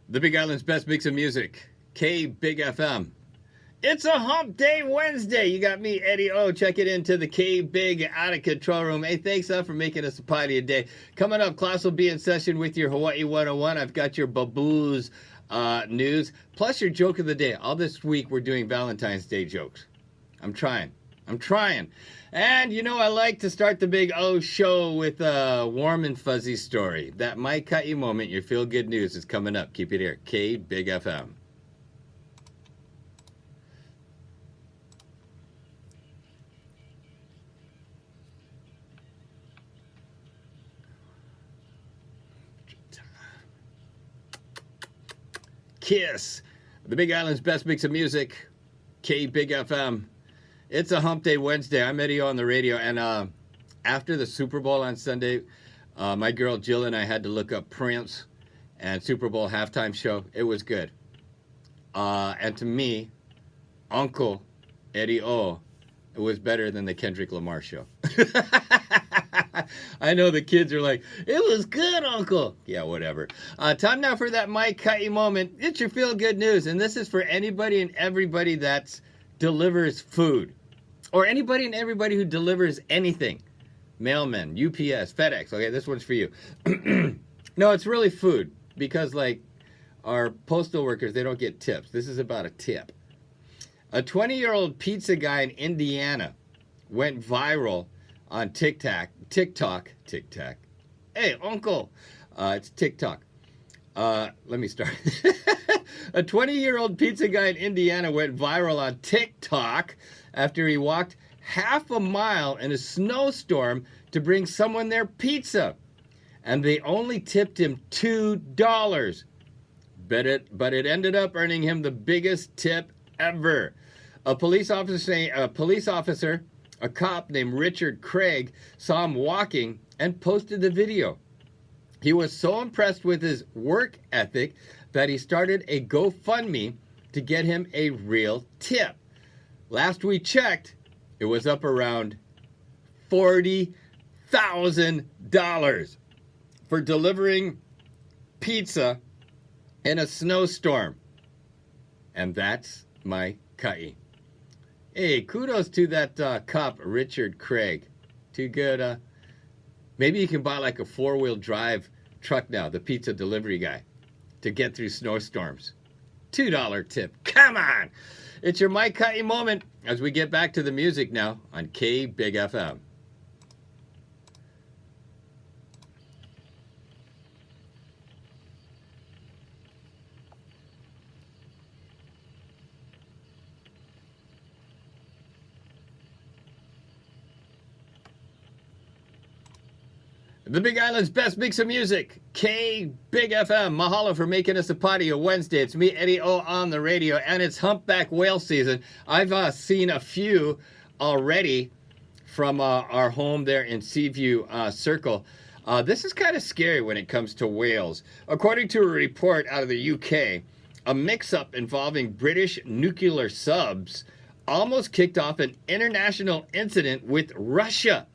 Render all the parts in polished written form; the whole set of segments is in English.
The Big Island's best mix of music, K Big FM. It's a hump day Wednesday. You got me, Eddie O. Check it into the K Big out of control room. Hey, thanks for making us a party today. Coming up, class will be in session with your Hawaii 101. I've got your Baboos news, plus your joke of the day. All this week, we're doing Valentine's Day jokes. I'm trying. And you know, I like to start the Big O show with a warm and fuzzy story. That might cut you moment. Your feel good news is coming up. Keep it here. K Big FM. Kiss. The Big Island's best mix of music. K Big FM. It's a hump day Wednesday. I'm Eddie on the radio. And after the Super Bowl on Sunday, my girl Jill and I had to look up Prince and Super Bowl halftime show. It was good. And to me, Uncle Eddie O, it was better than the Kendrick Lamar show. I know the kids are like, it was good, Uncle. Yeah, whatever. Time now for that Mike Cutty moment. It's your feel good news. And this is for anybody and everybody that delivers food. Or anybody and everybody who delivers anything. Mailmen, UPS, FedEx. Okay, this one's for you. No, it's really food. Because, like, our postal workers, they don't get tips. This is about a tip. A 20-year-old pizza guy in Indiana went viral on TikTok. Hey, Uncle. It's TikTok. Let me start. A 20-year-old pizza guy in Indiana went viral on TikTok after he walked half a mile in a snowstorm to bring someone their pizza. And they only tipped him $2. But it ended up earning him the biggest tip ever. A cop named Richard Craig, saw him walking and posted the video. He was so impressed with his work ethic that he started a GoFundMe to get him a real tip. Last we checked, it was up around $40,000 for delivering pizza in a snowstorm. And that's my Cutty. Hey, kudos to that cop, Richard Craig. Too good. Maybe you can buy like a 4-wheel drive truck now, the pizza delivery guy, to get through snowstorms. $2 tip. Come on! It's your Mike Cutty moment as we get back to the music now on K Big FM. The Big Island's best mix of music, K Big FM. Mahalo for making us a party a Wednesday. It's me, Eddie O, on the radio, and it's humpback whale season. I've seen a few already from our home there in Seaview Circle. This is kind of scary when it comes to whales. According to a report out of the UK, a mix-up involving British nuclear subs almost kicked off an international incident with Russia.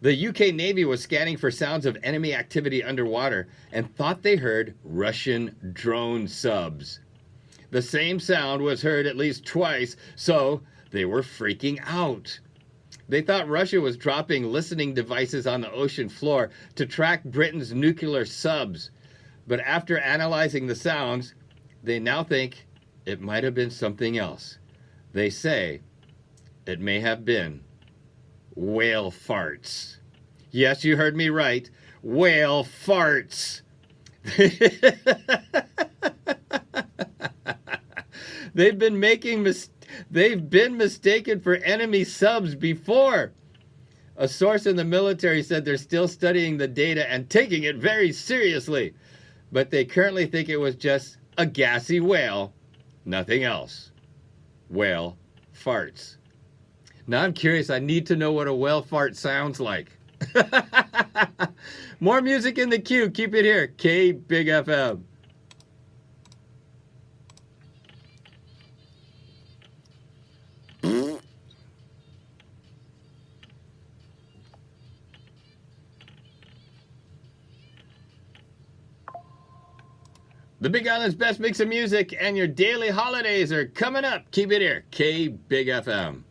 The UK Navy was scanning for sounds of enemy activity underwater and thought they heard Russian drone subs. The same sound was heard at least twice, so they were freaking out. They thought Russia was dropping listening devices on the ocean floor to track Britain's nuclear subs. But after analyzing the sounds, they now think it might have been something else. They say it may have been whale farts. Yes, you heard me right. Whale farts. They've been mistaken for enemy subs before. A source in the military said they're still studying the data and taking it very seriously. But they currently think it was just a gassy whale, nothing else. Whale farts. Now I'm curious. I need to know what a whale fart sounds like. More music in the queue. Keep it here. K Big FM. The Big Island's best mix of music and your daily holidays are coming up. Keep it here, K Big FM.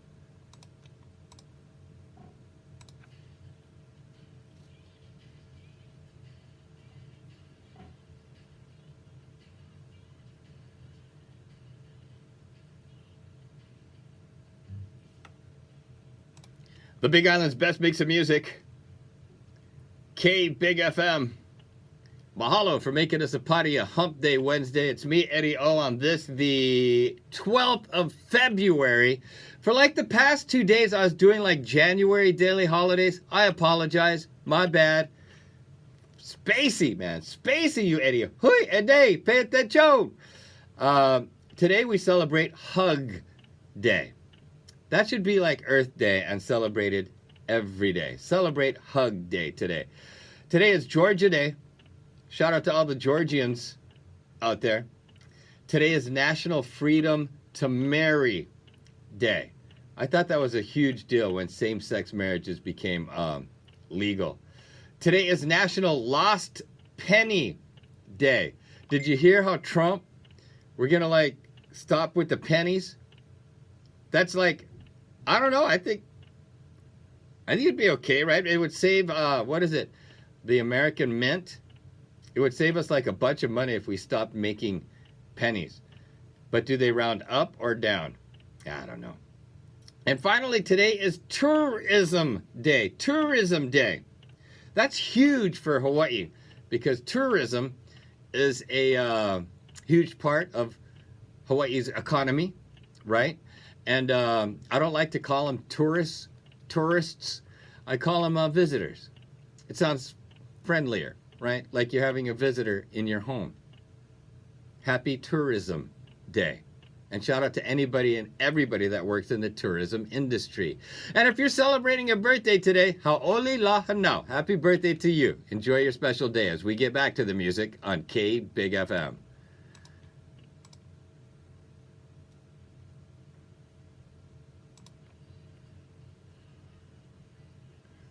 The Big Island's best mix of music, K Big FM. Mahalo for making us a party a hump day Wednesday. It's me, Eddie O, on this, the 12th of February. For like the past 2 days, I was doing like January daily holidays. I apologize. My bad. Spacey, man. Spacey, you Eddie. Hui, Eddie, pay attention. Today we celebrate Hug Day. That should be like Earth Day and celebrated every day. Celebrate Hug Day today. Today is Georgia Day. Shout out to all the Georgians out there. Today is National Freedom to Marry Day. I thought that was a huge deal when same-sex marriages became legal. Today is National Lost Penny Day. Did you hear how Trump, we're going to like stop with the pennies? That's like, I don't know, I think it'd be okay, right? It would save, what is it? The American Mint? It would save us like a bunch of money if we stopped making pennies. But do they round up or down? I don't know. And finally, today is Tourism Day. Tourism Day. That's huge for Hawaii because tourism is a huge part of Hawaii's economy, right? And I don't like to call them tourists. I call them visitors. It sounds friendlier, right? Like you're having a visitor in your home. Happy Tourism Day. And shout out to anybody and everybody that works in the tourism industry. And if you're celebrating a birthday today, ha'oli la hanau. Happy birthday to you. Enjoy your special day as we get back to the music on K Big FM.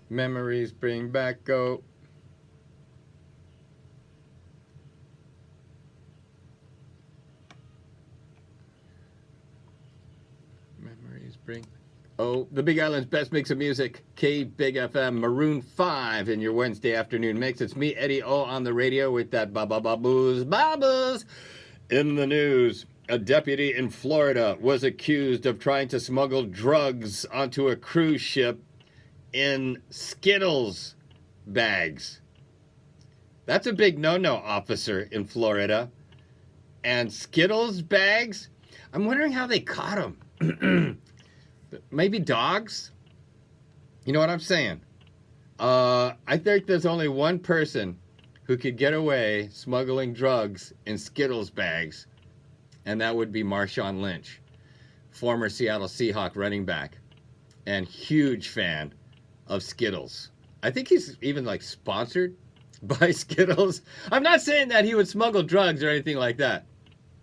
Memories bring back go. Memories bring. Oh, the Big Island's best mix of music, K Big FM, Maroon 5 in your Wednesday afternoon mix. It's me, Eddie O, on the radio with that babas. In the news, a deputy in Florida was accused of trying to smuggle drugs onto a cruise ship in Skittles bags. That's a big no-no, officer in Florida. And Skittles bags? I'm wondering how they caught them. Maybe dogs? You know what I'm saying? I think there's only one person who could get away smuggling drugs in Skittles bags, and that would be Marshawn Lynch, former Seattle Seahawk running back, and huge fan of Skittles. I think he's even like sponsored by Skittles. I'm not saying that he would smuggle drugs or anything like that.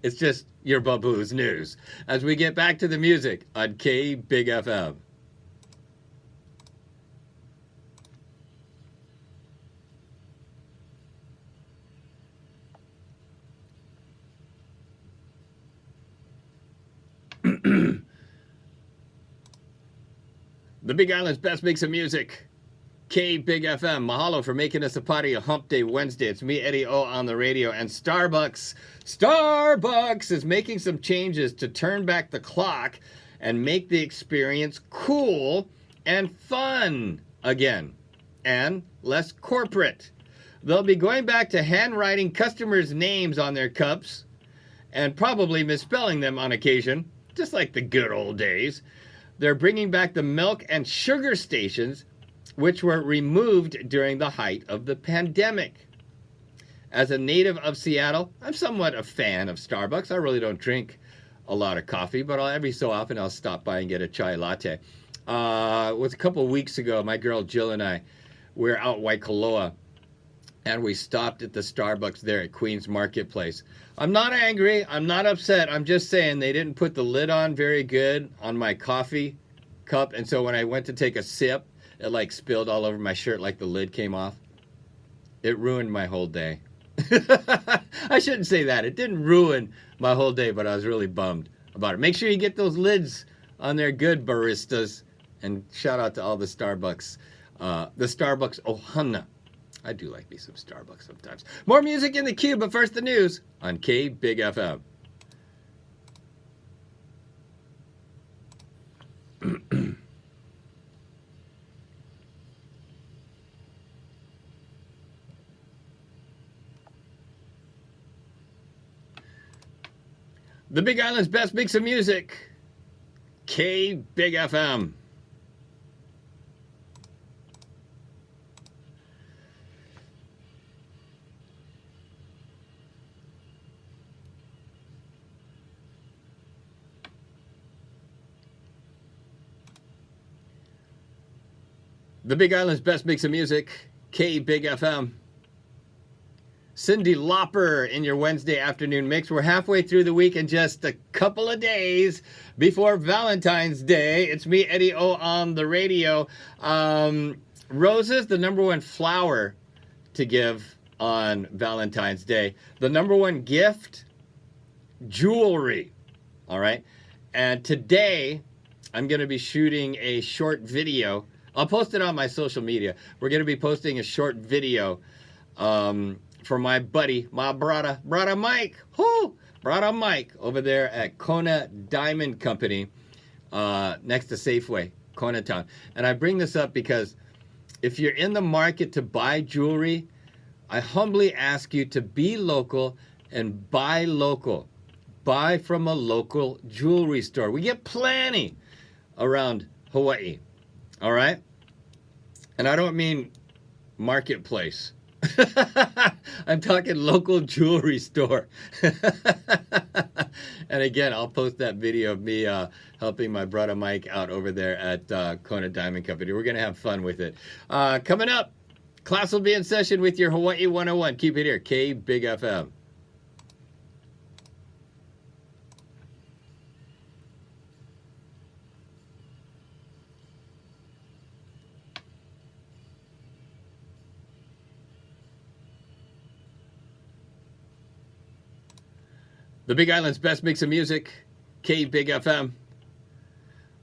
It's just your Babu's news as we get back to the music on K Big FM. The Big Island's best mix of music, K Big FM. Mahalo for making us a party a hump day Wednesday. It's me, Eddie O, on the radio. And Starbucks is making some changes to turn back the clock and make the experience cool and fun again, and less corporate. They'll be going back to handwriting customers' names on their cups and probably misspelling them on occasion, just like the good old days. They're bringing back the milk and sugar stations, which were removed during the height of the pandemic. As a native of Seattle, I'm somewhat a fan of Starbucks. I really don't drink a lot of coffee, but every so often I'll stop by and get a chai latte. It was a couple of weeks ago, my girl Jill and I, we were out Waikoloa, and we stopped at the Starbucks there at Queens Marketplace. I'm not angry. I'm not upset. I'm just saying they didn't put the lid on very good on my coffee cup, and so when I went to take a sip, it like spilled all over my shirt like the lid came off. It ruined my whole day. I shouldn't say that. It didn't ruin my whole day, but I was really bummed about it. Make sure you get those lids on there good, baristas. And shout out to all the Starbucks Ohana. I do like me some Starbucks sometimes. More music in the queue, but first the news on K Big FM. The Big Island's best mix of music, K Big FM. The Big Island's best mix of music, K Big FM. Cyndi Lauper in your Wednesday afternoon mix. We're halfway through the week and just a couple of days before Valentine's Day. It's me, Eddie O, on the radio. Roses, the number one flower to give on Valentine's Day. The number one gift, jewelry. All right. And today, I'm going to be shooting a short video. I'll post it on my social media. We're going to be posting a short video for my buddy, my brother Mike. Brother Mike over there at Kona Diamond Company next to Safeway, Kona Town. And I bring this up because if you're in the market to buy jewelry, I humbly ask you to be local and buy local. Buy from a local jewelry store. We get plenty around Hawaii. All right? And I don't mean marketplace. I'm talking local jewelry store. And again, I'll post that video of me helping my brother Mike out over there at Kona Diamond Company. We're going to have fun with it. Coming up, class will be in session with your Hawaii 101. Keep it here, K Big FM. The Big Island's best mix of music, K Big FM.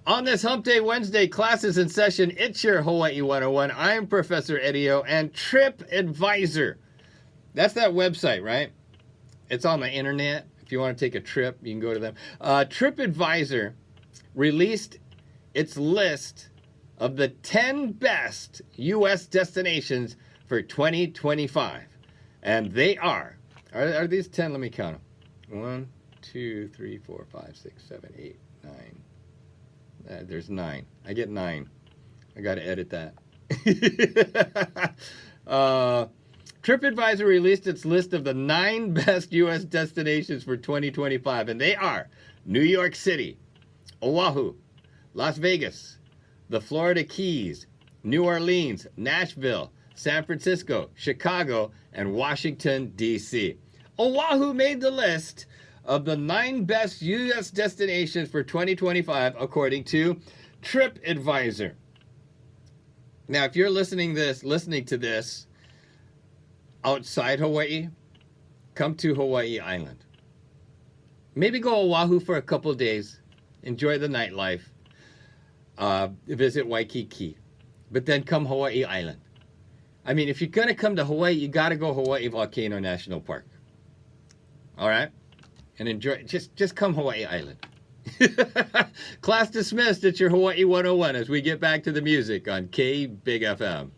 On this Hump Day Wednesday, classes in session. It's your Hawaii 101. I'm Professor Eddie O, and TripAdvisor. That's that website, right? It's on the internet. If you want to take a trip, you can go to them. TripAdvisor released its list of the 10 best U.S. destinations for 2025. And they are these 10? Let me count them. 1, 2, 3, 4, 5, 6, 7, 8, 9. There's 9. I get 9. I got to edit that. TripAdvisor released its list of the 9 best U.S. destinations for 2025, and they are New York City, Oahu, Las Vegas, the Florida Keys, New Orleans, Nashville, San Francisco, Chicago, and Washington, D.C. Oahu made the list of the 9 best U.S. destinations for 2025, according to TripAdvisor. Now, if you're listening to this outside Hawaii, come to Hawaii Island. Maybe go Oahu for a couple days, enjoy the nightlife, visit Waikiki, but then come Hawaii Island. I mean, if you're going to come to Hawaii, you got to go Hawaii Volcano National Park. All right? And enjoy, just come Hawaii Island. Class dismissed. It's your Hawaii 101 as we get back to the music on K Big FM.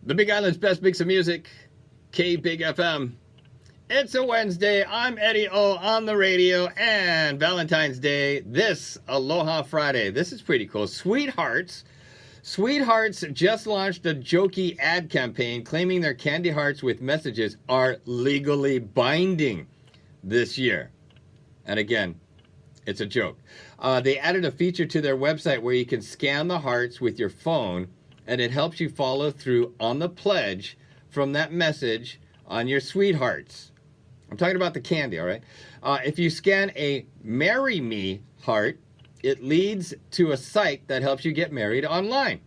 The Big Island's best mix of music, K Big FM. It's a Wednesday. I'm Eddie O on the radio, and Valentine's Day, this Aloha Friday. This is pretty cool. Sweethearts just launched a jokey ad campaign claiming their candy hearts with messages are legally binding this year. And again, it's a joke. They added a feature to their website where you can scan the hearts with your phone, and it helps you follow through on the pledge from that message on your sweethearts. I'm talking about the candy, all right? If you scan a Marry Me heart, it leads to a site that helps you get married online.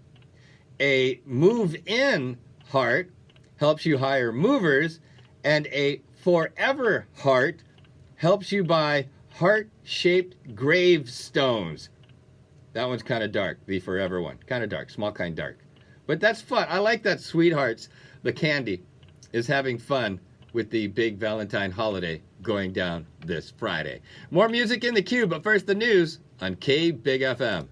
A Move In heart helps you hire movers, and a Forever heart helps you buy heart-shaped gravestones. That one's kind of dark, the Forever one. Kind of dark, small kind dark. But that's fun. I like that Sweethearts, the candy, is having fun with the big Valentine holiday going down this Friday. More music in the queue, but first the news on K Big FM.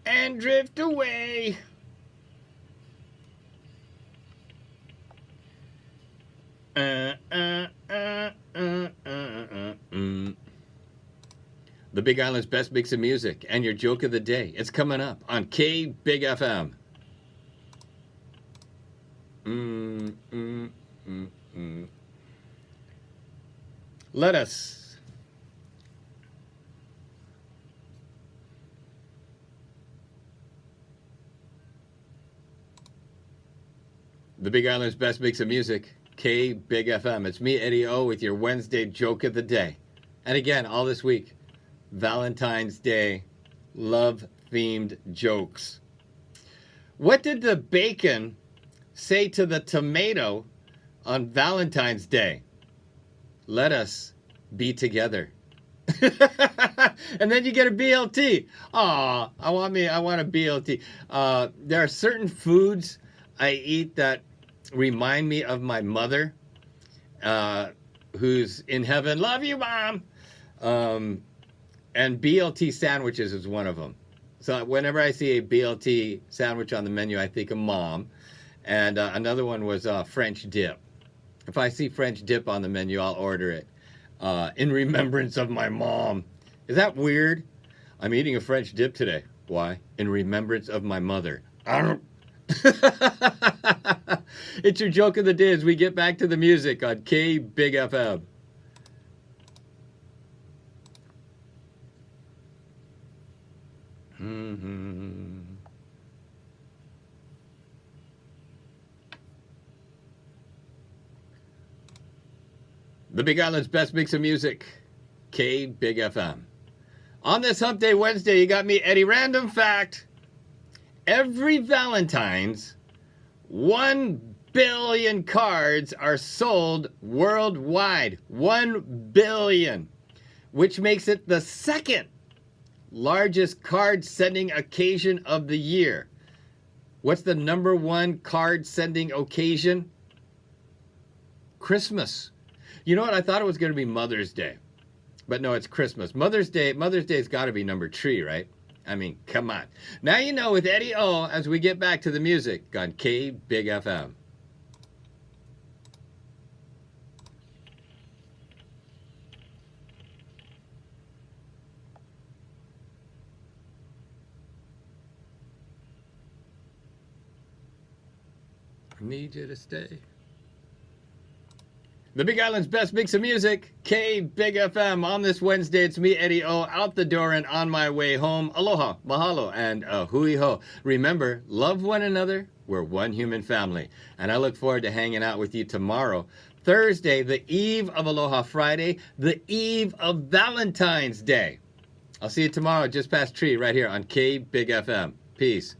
And drift away. The Big Island's best mix of music and your joke of the day. It's coming up on K Big FM. Let us The Big Island's best mix of music, K Big FM. It's me, Eddie O, with your Wednesday joke of the day. And again, all this week, Valentine's Day love-themed jokes. What did the bacon say to the tomato on Valentine's Day? Let us be together. And then you get a BLT. Aw, I want a BLT. There are certain foods I eat that remind me of my mother, who's in heaven. Love you, Mom. And BLT sandwiches is one of them. So whenever I see a BLT sandwich on the menu, I think of Mom. And another one was French dip. If I see French dip on the menu, I'll order it. In remembrance of my mom. Is that weird? I'm eating a French dip today. Why? In remembrance of my mother. It's your joke of the day as we get back to the music on K Big FM. The Big Island's best mix of music, K Big FM. On this Hump Day Wednesday, you got me, Eddie. Random fact. Every Valentine's, 1 billion cards are sold worldwide. 1 billion. Which makes it the second largest card sending occasion of the year. What's the number one card sending occasion? Christmas. You know what? I thought it was going to be Mother's Day. But no, it's Christmas. Mother's Day's got to be number 3, right? I mean, come on. Now you know with Eddie O as we get back to the music on K Big FM. I need you to stay. The Big Island's best mix of music, K Big FM. On this Wednesday, it's me, Eddie O, out the door and on my way home. Aloha, mahalo, and hui ho. Remember, love one another. We're one human family. And I look forward to hanging out with you tomorrow, Thursday, the eve of Aloha Friday, the eve of Valentine's Day. I'll see you tomorrow just past 3 right here on K Big FM. Peace.